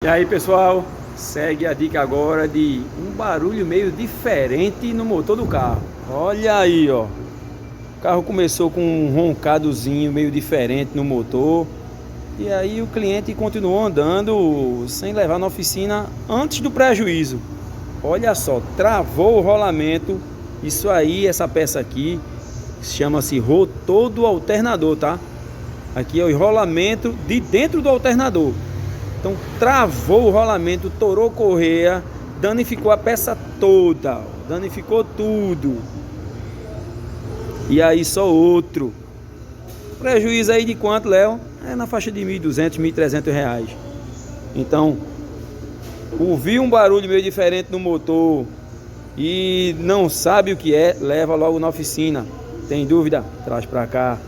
E aí, pessoal, segue a dica agora de um barulho meio diferente no motor do carro. Olha aí, ó. O carro começou com um roncadozinho meio diferente no motor. E aí o cliente continuou andando sem levar na oficina antes do prejuízo. Olha só, travou o rolamento. Isso aí, essa peça aqui, chama-se rotor do alternador, tá? Aqui é o rolamento de dentro do alternador. Então travou o rolamento, torou correia, danificou a peça toda, danificou tudo. E aí só outro. Prejuízo aí de quanto, Léo? É na faixa de R$ 1.200, R$ 1.300. Então, ouviu um barulho meio diferente no motor e não sabe o que é, leva logo na oficina. Tem dúvida? Traz pra cá.